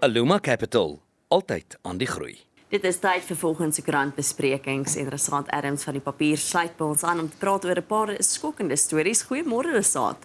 Aluma Capital, altyd aan die groei. Dit is tyd vir volgende koerantbesprekings en Rasaad Adams van die Papier sluit by ons aan om te praat oor 'n paar skokkende stories. Goeiemôre Rasaad.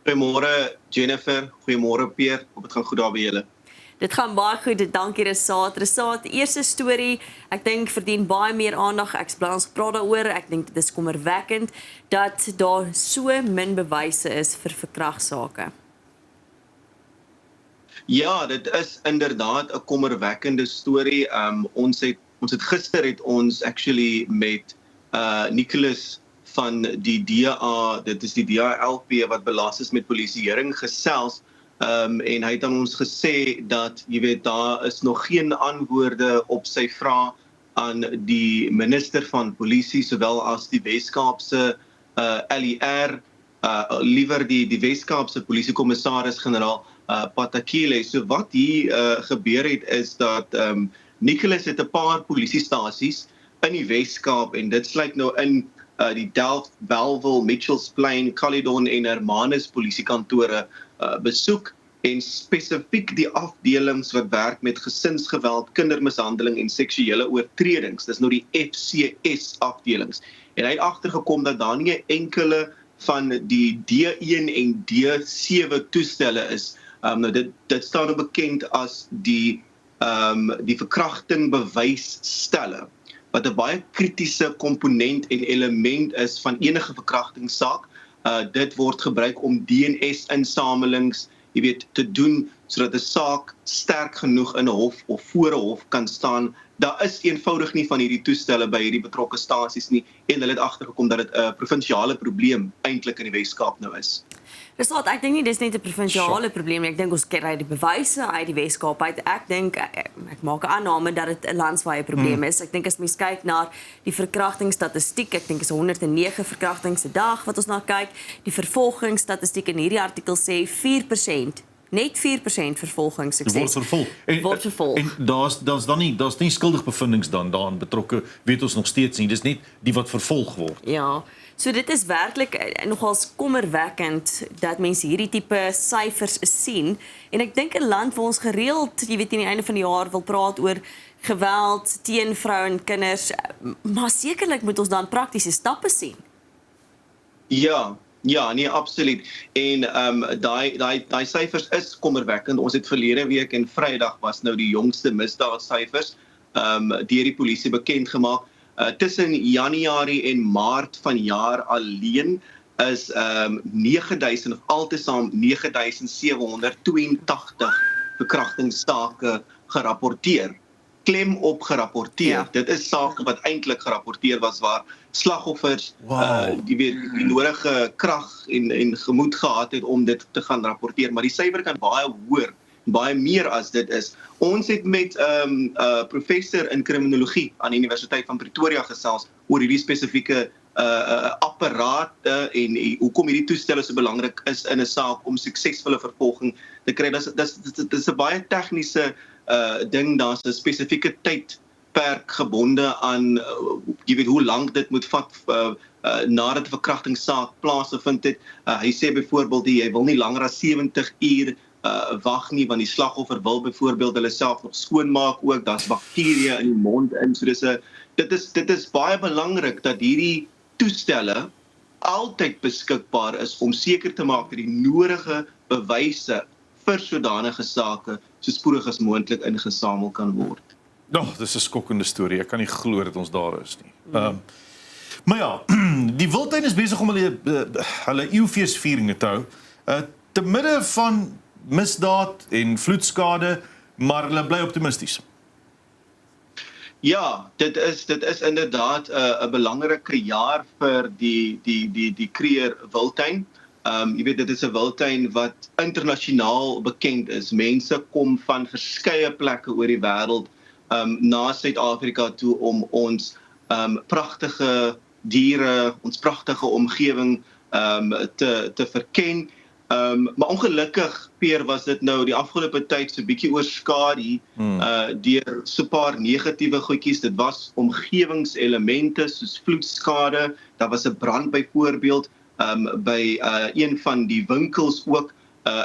Goeiemôre Jennifer, goeiemôre Peer, hoop dit gaan goed daar by julle. Dit gaan baie goed, dankie Rasaad. Rasaad, eerste storie, ek dink verdien baie meer aandag. Ek bly ons gepraat daaroor. Ek dink dit is kommerwekkend dat daar so min bewyse is vir verkragsake. Ja, dit is inderdaad 'n kommerwekkende storie. Ons het gister actually met Nicholas van die DA, dit is die DA-LP wat belas is met polisieering gesels, en hy het aan ons gesê dat, jy weet, daar is nog geen antwoorde op sy vraag aan die minister van polisie, sowel as die Weskaapse LER, liewer die Weskaapse polisiekommissaris-generaal Patakile. So wat hier gebeur het is dat Nicholas het 'n paar polisiestasies in die Weskaap en dit sluit nou in die Delft, Bellville, Mitchells Plain, Caledon en Hermanus polisiekantore besoek en spesifiek die afdelings wat werk met gesinsgeweld, kindermishandeling en seksuele oortredings. Dis nou die FCS afdelings. En hy het agtergekom dat daar nie 'n enkele van die D1 en D7 toestelle is. Nou dit staan nou bekend as die verkrachting bewysstelle, wat 'n baie kritiese komponent en element is van enige verkrachtingssaak. Dit word gebruik om DNS-insamelings, jy weet, te doen sodat 'n saak sterk genoeg in 'n hof of voor 'n hof kan staan. Daar is eenvoudig nie van hierdie toestelle by hierdie betrokke stasies nie en hulle het agtergekom dat dit 'n provinsiale probleem eintlik in die Weskaap nou is. Rasaad, ek dink nie dis net 'n provinsiale probleem nie. Ek dink ons kry die bewyse uit die Weskaap uit. Ek dink ek maak 'n aanname dat dit 'n landwyse probleem is. Ek dink as mens kyk na die verkrachtingsstatistiek, ek dink is 109 verkrachtings 'n dag wat ons na kyk. Die vervolgingsstatistiek in hierdie artikel sê 4%. Net 4% vervolgingssukses. Word vervolg. En daar's nie skuldigbevindings dan daaraan betrokke, weet ons nog steeds nie. Dis net die wat vervolg word. Ja. So dit is werklik nogals kommerwekkend dat mense hierdie tipe syfers sien. En ek dink 'n land waar ons gereeld, jy weet, aan die einde van die jaar wil praat oor geweld teen vroue en kinders, maar sekerlik moet ons dan praktiese stappe sien. Ja, nee, absoluut. En daai syfers is kommerwekkend. Ons het verlede week en Vrydag was nou die jongste misdaadsyfers deur die polisie bekend gemaak. Tussen Januarie en Maart vanjaar alleen is 9.000 of altesaam 9.782 verkrachtingssake gerapporteer. Klem op gerapporteer. Ja. Dit is sake wat eintlik gerapporteer was waar slagoffers die nodige krag en gemoed gehad het om dit te gaan rapporteer, maar die syfer kan baie hoër, baie meer as dit is. Ons het met professor in kriminologie aan die Universiteit van Pretoria gesels oor hierdie spesifieke apparate en hoekom hierdie toestelle so belangrik is in 'n saak om suksesvolle vervolging te kry. Dis 'n baie tegniese ding. Daar's 'n spesifieke tydperk gebonde aan jy weet hoe lank dit moet vat nadat 'n verkrachtingssaak plaasgevind het. Hy sê byvoorbeeld jy wil nie langer as 70 uur wag nie, want die slagoffer wil byvoorbeeld hulle self nog skoonmaak ook, daar's bakterieë in die mond in, so dit is baie belangrik dat hierdie toestelle altyd beskikbaar is om seker te maak dat die nodige bewyse vir sodanige sake so spoedig as moontlik ingesamel kan word. Dis 'n skokkende storie. Ek kan nie glo dat ons daar is nie. Maar ja, die Wildtuin is besig om hulle eeufeesvieringe te hou, te midde van misdaad en vloedskade, maar hulle bly optimisties. Ja, dit is inderdaad 'n belangrike jaar vir die Kruger Wildtuin. Jy weet, dit is 'n wildtuin wat internasionaal bekend is. Mense kom van verskeie plekke oor die wêreld na Suid-Afrika toe om ons pragtige diere, ons pragtige omgewing te verken. Maar ongelukkig, Peer, was dit nou die afgelope tyd so 'n bietjie oorskadu deur so 'n paar negatiewe goedjies. Dit was omgewingselemente soos vloedskade, daar was 'n brand byvoorbeeld by een van die winkels ook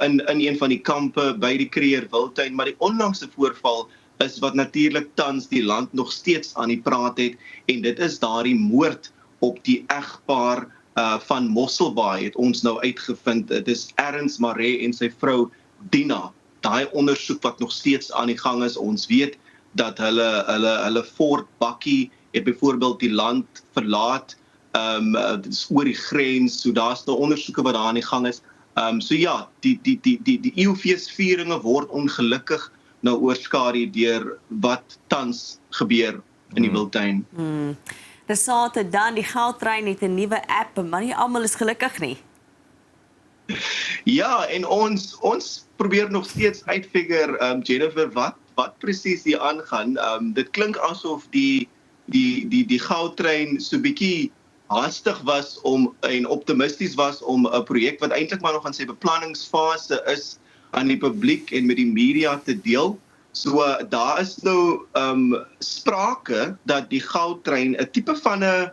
in een van die kampe by die Kruger Wildtuin, maar die onlangse voorval is wat natuurlik tans die land nog steeds aan die praat het, en dit is daardie moord op die egpaar van Mosselbaai, het ons nou uitgevind. Dit is Ernst Maree en sy vrou Dina. Daai ondersoek wat nog steeds aan die gang is, ons weet dat hulle Fort Bakkie het byvoorbeeld die land verlaat, dit is oor die grens, so daar's nou ondersoeke wat daar aan die gang is. So ja, die eeufeesvieringe word ongelukkig nou oorskadu deur wat tans gebeur in die Wildtuin. Resate dan, die Goudtrein het 'n nuwe app, maar nie almal is gelukkig nie. Ja, en ons probeer nog steeds uitfigure, Jennifer, wat presies hier aangaan. Dit klink asof die Goudtrein so bietjie haastig was en optimisties was om 'n projek wat eintlik maar nog in sy beplanningsfase is aan die publiek en met die media te deel. So daar is nou sprake dat die Goudtrein 'n tipe van 'n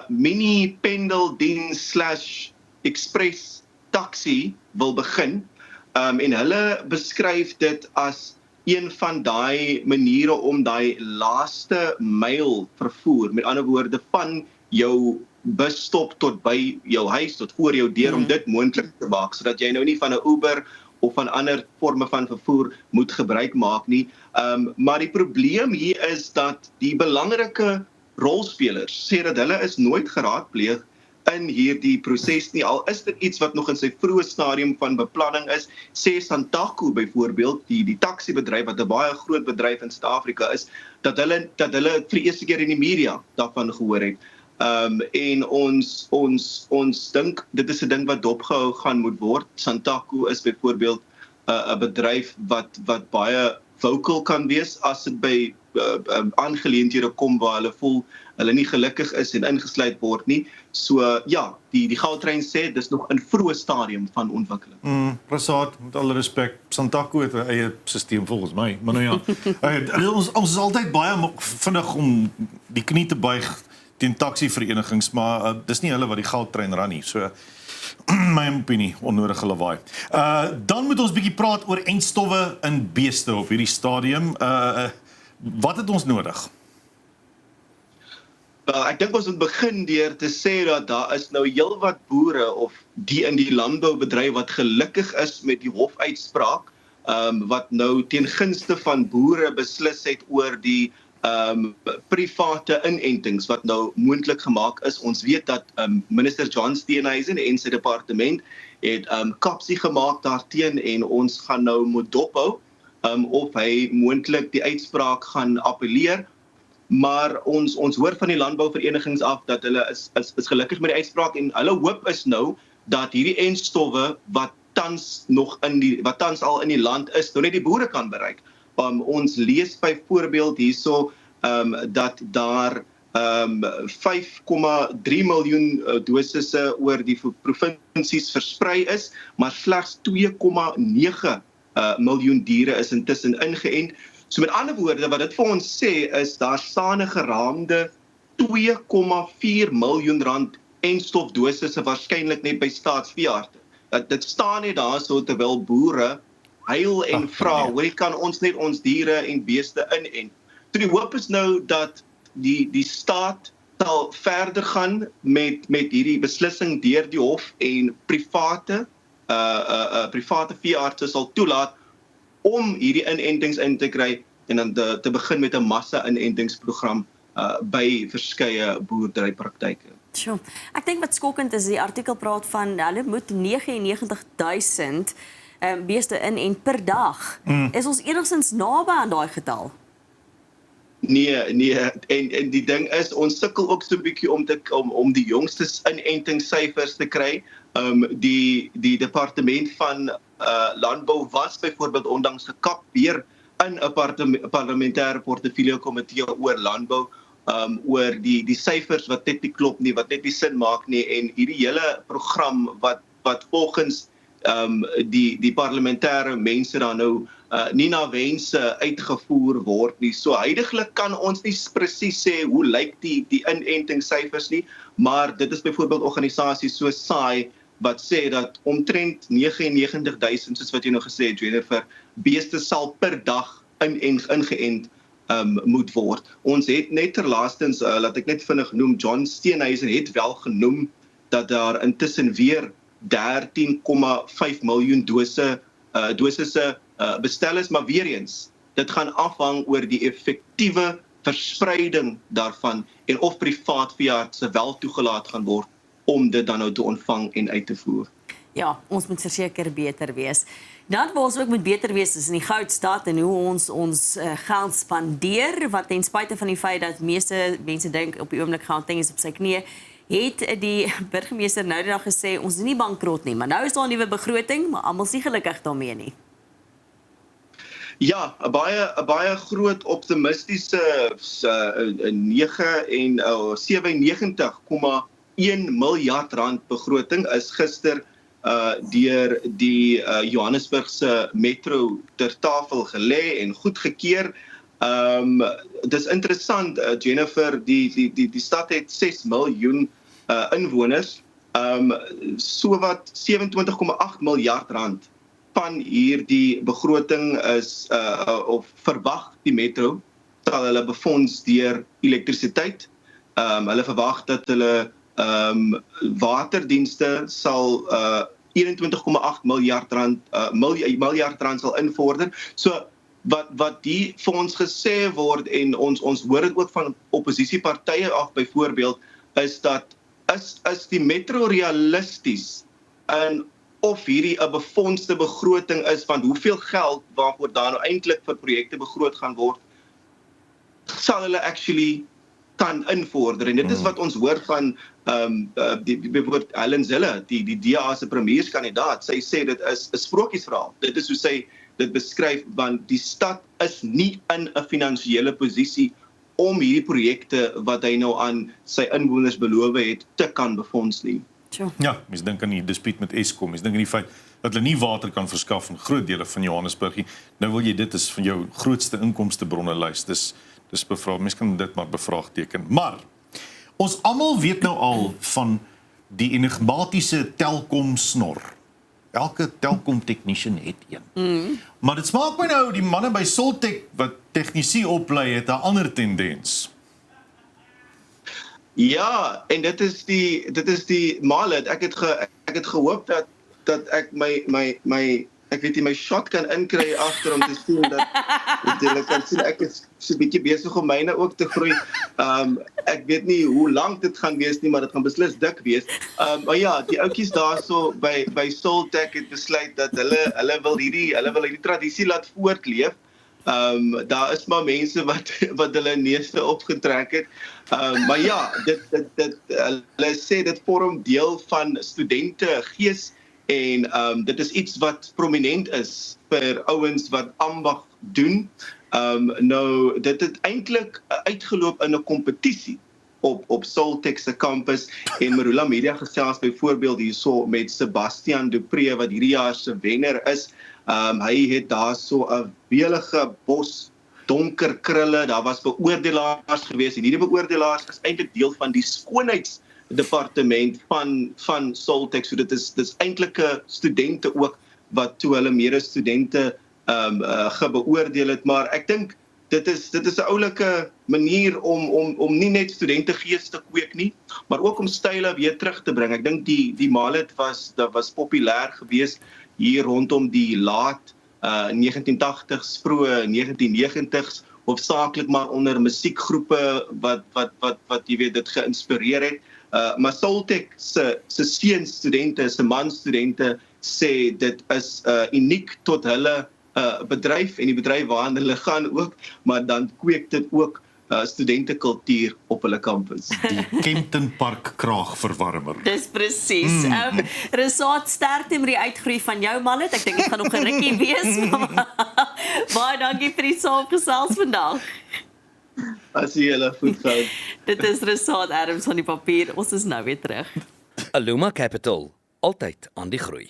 mini pendeldiens / express taxi wil begin, en hulle beskryf dit as een van daai maniere om daai laaste myl vervoer, met ander woorde van jou busstop tot by jou huis, tot voor jou deur, om dit moontlik te maak, sodat jy nou nie van 'n Uber of van ander vorme van vervoer moet gebruik maak nie. Maar die probleem hier is dat die belangrike rolspelers sê dat hulle is nooit geraadpleeg in hierdie proses nie, al is dit iets wat nog in sy vroeë stadium van beplanning is. Sê Santaco byvoorbeeld, die taxibedryf wat 'n baie groot bedryf in Suid-Afrika is, dat hulle vir die eerste keer in die media daarvan gehoor het. En ons dink dit is 'n ding wat dopgehou gaan moet word. Santaco is byvoorbeeld 'n bedryf wat baie vocal kan wees as dit by aangeleenthede kom waar hulle voel hulle nie gelukkig is en ingesluit word nie. So ja, die Goudtrein sê dis nog in vroeë stadium van ontwikkeling. Prasaat, met alle respek, Santaco het 'n eie stelsel volgens my, maar nou ja, ons is altyd baie vinnig om die knie te buig teen taxiverenigings, maar dis nie hulle wat die Goudtrein ran nie. So my opinie, onnodige lawaai. Dan moet ons bietjie praat oor eindstowwe in beeste op hierdie stadium. Wat het ons nodig? Ek dink ons moet begin deur te sê dat daar is nou heelwat boere of die in die landboubedryf wat gelukkig is met die hofuitspraak, wat nou ten gunste van boere beslis het oor die private inentings wat nou moontlik gemaak is. Ons weet dat minister John Steenhuisen en sy departement het kapsie gemaak daarteen, en ons gaan nou moet dophou of hy moontlik die uitspraak gaan appeleer. Maar ons hoor van die landbouverenigings af dat hulle is gelukkig met die uitspraak, en hulle hoop is nou dat hierdie eindstowwe wat tans al in die land is, nou net die boere kan bereik. Ons lees byvoorbeeld hierso dat daar 5,3 miljoen dosisse oor die provinsies versprei is, maar slegs 2,9 miljoen diere is intussen ingeënt. So met ander woorde, wat dit vir ons sê is daar staan 'n geraamde 2,4 miljoen rand enstofdosisse waarskynlik net by staatsveearde. Dit staan net daarso terwyl boere huil en vra, hoe kan ons net ons diere en beeste inent? So die hoop is nou dat die staat sal verder gaan met hierdie beslissing deur die hof, en private veeartse sal toelaat om hierdie inentings in te kry, en dan te begin met 'n massa-inentingsprogram by verskeie boerderypraktyke. Sjoe. Ek dink wat skokkend is, die artikel praat van hulle moet 99,000 beeste inent per dag. Is ons enigstens naby aan daai getal? Nee, en die ding is, ons sukkel ook so 'n bietjie om die jongste inentingssyfers te kry. Die departement van landbou was byvoorbeeld onlangs gekap weer in 'n parlementêre portefeulje komitee oor landbou, oor die syfers wat net nie klop nie, wat net nie sin maak nie, en hierdie hele program wat volgens die parlementêre mense dan nou nie na wense uitgevoer word nie. So huidiglik kan ons nie presies sê hoe lyk die inentingssyfers nie, maar dit is byvoorbeeld organisasies so SAI wat sê dat omtrent 99,000, soos wat jy nou gesê het, Jennifer, beeste sal per dag ingeënt moet word. Ons het net terlaastens, laat ek net vinnig noem, John Steenhuisen het wel genoem dat daar intussen weer 13,5 miljoen dosisse bestel is, maar weer eens, dit gaan afhang oor die effektiewe verspreiding daarvan en of privaat veeartse wel toegelaat gaan word om dit dan nou te ontvang en uit te voer. Ja, ons moet verseker beter wees. Dan waar ons ook moet beter wees is in die Goudstad en hoe ons geld spandeer, wat ten spyte van die feit dat meeste mense dink op die oomblik Gauteng is op sy knieë, het die burgemeester nou die dag gesê, ons is nie bankrot nie, maar nou is daar 'n nuwe begroting, maar almal is nie gelukkig daarmee nie. Ja, 'n baie groot optimistiese 97,1 miljard rand begroting is gister deur die Johannesburgse metro ter tafel gelê en goedgekeur. Dis interessant, Jennifer, die stad het 6 miljoen inwoners, sowat 27,8 miljard rand van hierdie begroting is of verwag die metro sal hulle befonds deur elektrisiteit. Hulle verwag dat hulle waterdienste sal 21,8 miljard rand sal invorder. So wat die vir ons gesê word en ons hoor dit ook van oppositiepartye af byvoorbeeld is dat is die metro realisties en of hierdie 'n befondste begroting is van hoeveel geld waarvoor daar nou eintlik vir projekte begroot gaan word, sal hulle actually kan invorder. En dit is wat ons hoor van byvoorbeeld Helen Zille, die DA se premierskandidaat. Sy sê dit is 'n sprokiesverhaal. Dit is hoe sy dit beskryf, want die stad is nie in 'n finansiële posisie om hierdie projekte wat hy nou aan sy inwoners beloof het te kan befonds nie. Ja, mens dink aan die dispuut met Eskom, mens dink aan die feit dat hulle nie water kan verskaf in groot dele van Johannesburg nie. Nou wil jy dit is van jou grootste inkomstebronne lys. Dis bevraag, mens kan dit maar bevraagteken. Maar ons almal weet nou al van die enigmatiese Telkom snor. Elke Telkom technician het een. Maar dit smaak my nou die manne by Soltech wat tegnisie oplei het 'n ander tendens. Ja, en dit is die maalheid. Ek het gehoop dat ek my shot kan inkry agter om te sien dat hulle kan sien ek is so 'n bietjie besig om myne ook te groei. Ek weet nie hoe lank dit gaan wees nie, maar dit gaan beslis dik wees. Maar ja, die ouetjies daarso by Soltech het besluit dat hulle wil hierdie tradisie laat voortleef. Daar is maar mense wat hulle neuse opgetrek het. Maar ja, hulle sê dit vorm deel van studente gees en dit is iets wat prominent is vir ouens wat ambag doen. Nou dit het eintlik uitgeloop in 'n kompetisie op Soltech se kampus en Marula Media gesels byvoorbeeld hierso met Sebastian Dupré wat hierdie jaar se wenner is. Hy het daar so 'n welige bos donker krulle, daar was beoordelaars gewees en hierdie beoordelaars is eintlik deel van die skoonheidsdepartement van Soltech, so dit is eintlike studente ook wat toe hulle medestudente gebeoordeel het, maar ek dink dit is 'n oulike manier om nie net studente gees te kweek nie, maar ook om style weer terug te bring. Ek dink die Mallet was populêr geweest hier rondom die laat 1980s, vroeë 1990s, hoofsaaklik maar onder musiekgroepe wat jy weet dit geïnspireer het. Maar Soltech se seunstudente, se manstudente sê dit is uniek tot hulle bedryf en die bedryf waarna hulle gaan ook, maar dan kweek dit ook studentekultuur op hulle kampus. Die Kempton Park kraagverwarmer. Dis presies. Resaat sterkte met die uitgroei van jou Mallet. Ek dink dit gaan nog 'n rukkie wees. Baie dankie vir die saamgesels vandag. As jy hulle voetgou. Dit is Resaat Adams van die Papier. Ons is nou weer terug. Aluma Capital, altyd aan die groei.